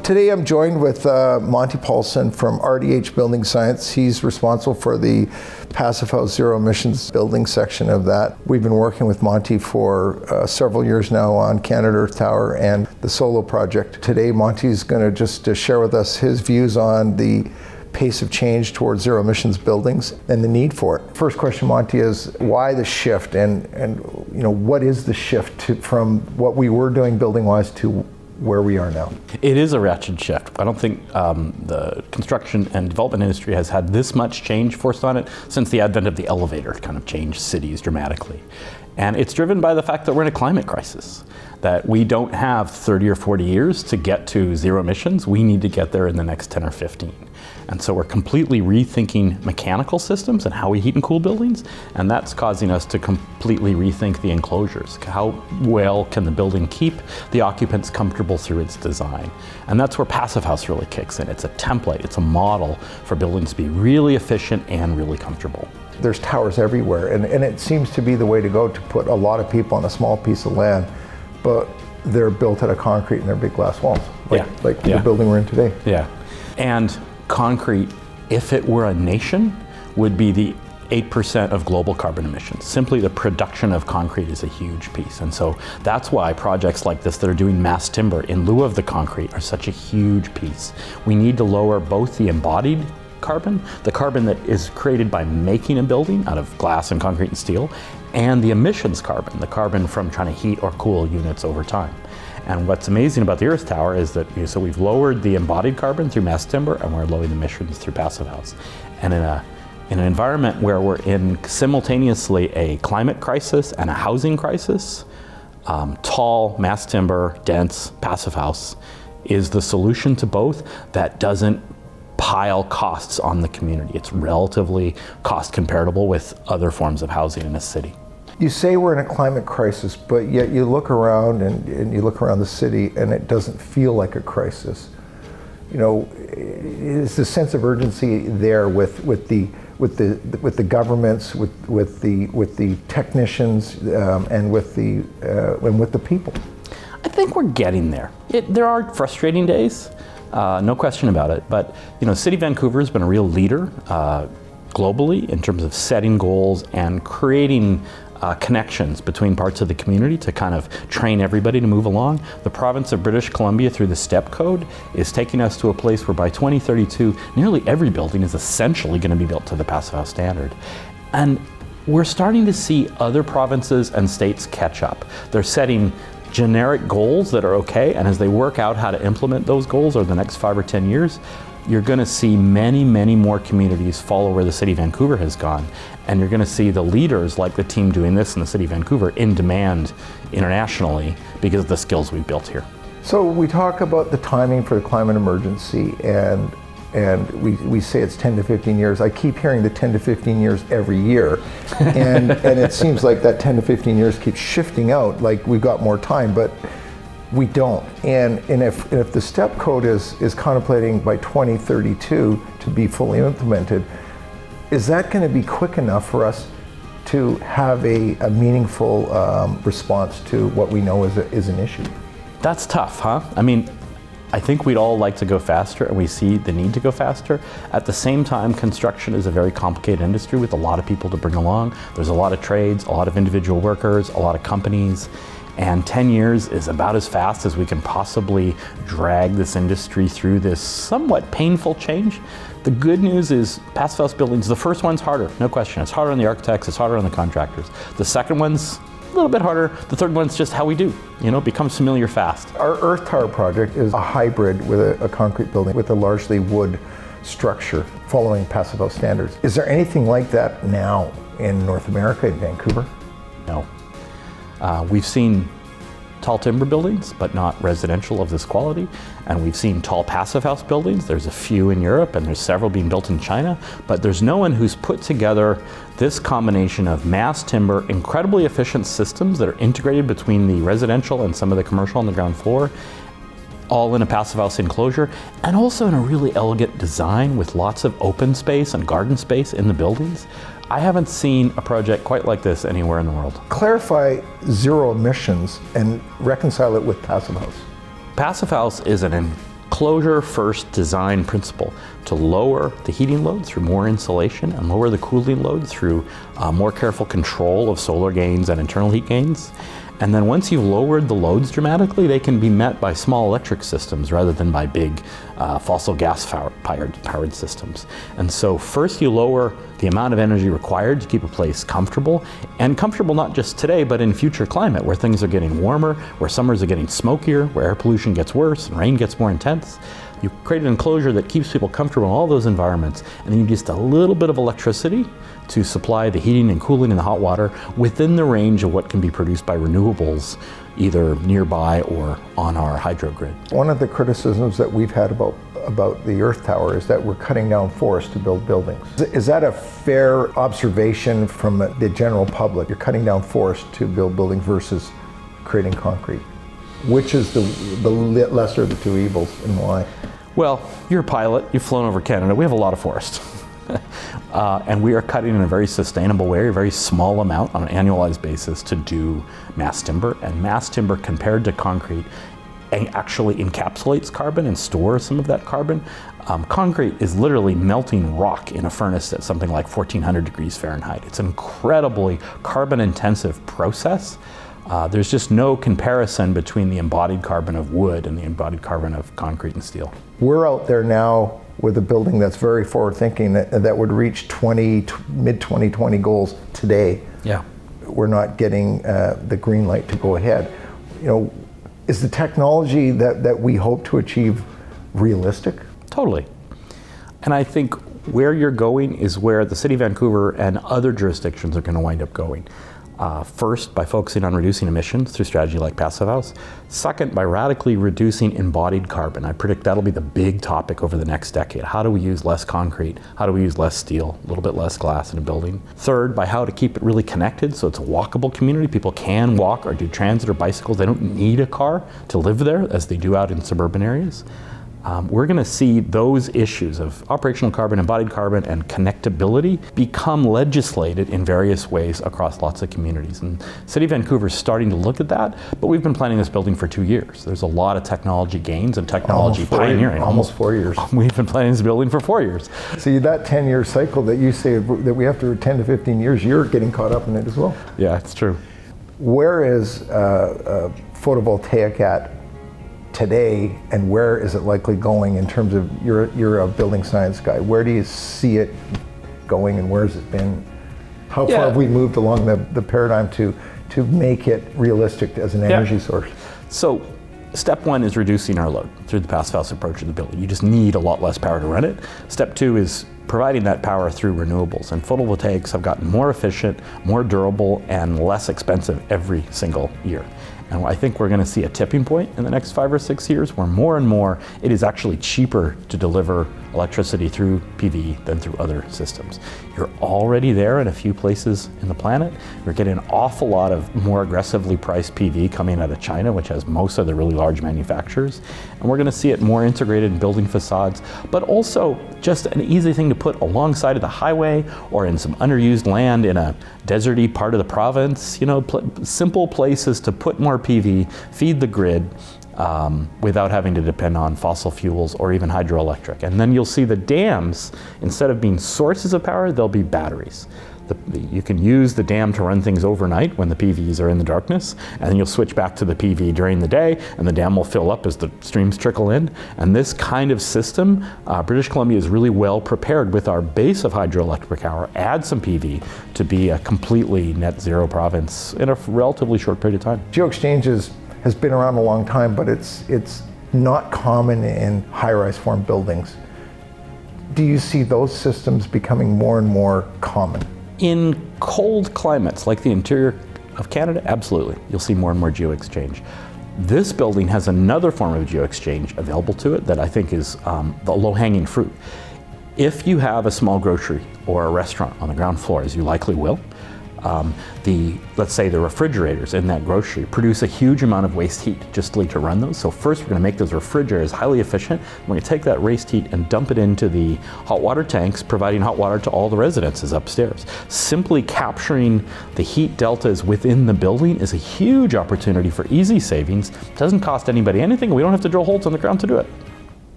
Today I'm joined with Monte Paulsen from RDH Building Science. He's responsible for the Passive House Zero Emissions building section of that. We've been working with Monte for several years now on Canada Earth Tower and the Solo project. Today Monte's going to just share with us his views on the pace of change towards zero emissions buildings and the need for it. First question, Monte, is why the shift, and what is the shift from what we were doing building-wise to where we are now? It is a ratchet shift. I don't think the construction and development industry has had this much change forced on it since the advent of the elevator. Kind of changed cities dramatically. And it's driven by the fact that we're in a climate crisis, that we don't have 30 or 40 years to get to zero emissions. We need to get there in the next 10 or 15. And so we're completely rethinking mechanical systems and how we heat and cool buildings, and that's causing us to completely rethink the enclosures. How well can the building keep the occupants comfortable through its design? And that's where Passive House really kicks in. It's a template, it's a model for buildings to be really efficient and really comfortable. There's towers everywhere, and it seems to be the way to go, to put a lot of people on a small piece of land, but they're built out of concrete and they're big glass walls, like the building we're in today. Yeah, and concrete, if it were a nation, would be the 8% of global carbon emissions. Simply the production of concrete is a huge piece. And so that's why projects like this that are doing mass timber in lieu of the concrete are such a huge piece. We need to lower both the embodied carbon, the carbon that is created by making a building out of glass and concrete and steel, and the emissions carbon, the carbon from trying to heat or cool units over time. And what's amazing about the Earth Tower is that so we've lowered the embodied carbon through mass timber, and we're lowering the emissions through Passive House. And in an environment where we're in simultaneously a climate crisis and a housing crisis, tall, mass timber, dense Passive House is the solution to both that doesn't pile costs on the community. It's relatively cost comparable with other forms of housing in a city. You say we're in a climate crisis, but yet you look around and you look around the city and it doesn't feel like a crisis. Is the sense of urgency there with the governments, with the technicians, and with the people? I think we're getting there. There are frustrating days, no question about it. But City of Vancouver has been a real leader globally in terms of setting goals and creating connections between parts of the community to kind of train everybody to move along. The province of British Columbia, through the STEP code, is taking us to a place where by 2032, nearly every building is essentially going to be built to the Passive House standard. And we're starting to see other provinces and states catch up. They're setting generic goals that are okay, and as they work out how to implement those goals over the next 5 or 10 years, you're going to see many, many more communities follow where the City of Vancouver has gone. And you're going to see the leaders, like the team doing this in the City of Vancouver, in demand internationally because of the skills we've built here. So we talk about the timing for the climate emergency, and we say it's 10 to 15 years. I keep hearing the 10 to 15 years every year. And it seems like that 10 to 15 years keeps shifting out, like we've got more time, but we don't. And if the STEP code is contemplating by 2032 to be fully implemented, is that going to be quick enough for us to have a meaningful response to what we know is an issue? That's tough, huh? I mean, I think we'd all like to go faster, and we see the need to go faster. At the same time, construction is a very complicated industry with a lot of people to bring along. There's a lot of trades, a lot of individual workers, a lot of companies. And 10 years is about as fast as we can possibly drag this industry through this somewhat painful change. The good news is Passive House buildings, the first one's harder, no question. It's harder on the architects, it's harder on the contractors. The second one's a little bit harder. The third one's just how we do. It becomes familiar fast. Our Earth Tower project is a hybrid with a concrete building with a largely wood structure following Passive House standards. Is there anything like that now in North America, in Vancouver? No. We've seen tall timber buildings, but not residential of this quality. And we've seen tall Passive House buildings. There's a few in Europe, and there's several being built in China, but there's no one who's put together this combination of mass timber, incredibly efficient systems that are integrated between the residential and some of the commercial on the ground floor, all in a Passive House enclosure, and also in a really elegant design with lots of open space and garden space in the buildings. I haven't seen a project quite like this anywhere in the world. Clarify zero emissions and reconcile it with Passive House. Passive House is an enclosure first design principle to lower the heating load through more insulation and lower the cooling load through more careful control of solar gains and internal heat gains. And then once you've lowered the loads dramatically, they can be met by small electric systems rather than by big fossil gas powered systems. And so first you lower the amount of energy required to keep a place comfortable, and comfortable not just today, but in future climate where things are getting warmer, where summers are getting smokier, where air pollution gets worse and rain gets more intense. You create an enclosure that keeps people comfortable in all those environments, and then you just a little bit of electricity to supply the heating and cooling and the hot water within the range of what can be produced by renewables, either nearby or on our hydro grid. One of the criticisms that we've had about the Earth Tower is that we're cutting down forests to build buildings. Is that a fair observation from the general public? You're cutting down forests to build buildings versus creating concrete. Which is the lesser of the two evils, and why? Well, you're a pilot, you've flown over Canada, we have a lot of forest. And we are cutting in a very sustainable way, a very small amount on an annualized basis to do mass timber. And mass timber compared to concrete actually encapsulates carbon and stores some of that carbon. Concrete is literally melting rock in a furnace at something like 1400 degrees Fahrenheit. It's an incredibly carbon intensive process. There's just no comparison between the embodied carbon of wood and the embodied carbon of concrete and steel. We're out there now with a building that's very forward thinking that would reach mid 2020 goals today. Yeah. We're not getting the green light to go ahead. You know, is the technology that we hope to achieve realistic? Totally. And I think where you're going is where the City of Vancouver and other jurisdictions are going to wind up going. First, by focusing on reducing emissions through strategy like Passive House. Second, by radically reducing embodied carbon. I predict that'll be the big topic over the next decade. How do we use less concrete? How do we use less steel? A little bit less glass in a building. Third, by how to keep it really connected so it's a walkable community. People can walk or do transit or bicycles. They don't need a car to live there as they do out in suburban areas. We're going to see those issues of operational carbon, embodied carbon, and connectability become legislated in various ways across lots of communities. And City of Vancouver is starting to look at that, but we've been planning this building for 2 years. There's a lot of technology gains and technology pioneering. Almost 4 years. We've been planning this building for 4 years. See, that 10-year cycle that you say that we have to 10 to 15 years, you're getting caught up in it as well. Yeah, it's true. Where is photovoltaic at today, and where is it likely going in terms of, you're a building science guy, where do you see it going and where has it been? How far have we moved along the paradigm to make it realistic as an energy source? So step one is reducing our load through the Passive House approach of the building. You just need a lot less power to run it. Step two is providing that power through renewables, and photovoltaics have gotten more efficient, more durable, and less expensive every single year. And I think we're going to see a tipping point in the next 5 or 6 years where more and more it is actually cheaper to deliver electricity through PV than through other systems. You're already there in a few places in the planet. We're getting an awful lot of more aggressively priced PV coming out of China, which has most of the really large manufacturers. And we're going to see it more integrated in building facades, but also just an easy thing to put alongside of the highway or in some underused land in a deserty part of the province. You know, simple places to put more PV, feed the grid, without having to depend on fossil fuels or even hydroelectric. And then you'll see the dams, instead of being sources of power, they'll be batteries. You can use the dam to run things overnight when the PVs are in the darkness, and then you'll switch back to the PV during the day, and the dam will fill up as the streams trickle in. And this kind of system, British Columbia is really well prepared with our base of hydroelectric power, add some PV to be a completely net zero province in a relatively short period of time. Geo-exchanges has been around a long time, but it's not common in high-rise form buildings. Do you see those systems becoming more and more common? In cold climates like the interior of Canada, absolutely. You'll see more and more geo-exchange. This building has another form of geo-exchange available to it that I think is the low-hanging fruit. If you have a small grocery or a restaurant on the ground floor, as you likely will, let's say the refrigerators in that grocery produce a huge amount of waste heat just to run those. So first we're going to make those refrigerators highly efficient. We're going to take that waste heat and dump it into the hot water tanks, providing hot water to all the residences upstairs. Simply capturing the heat deltas within the building is a huge opportunity for easy savings. It doesn't cost anybody anything. We don't have to drill holes in the ground to do it.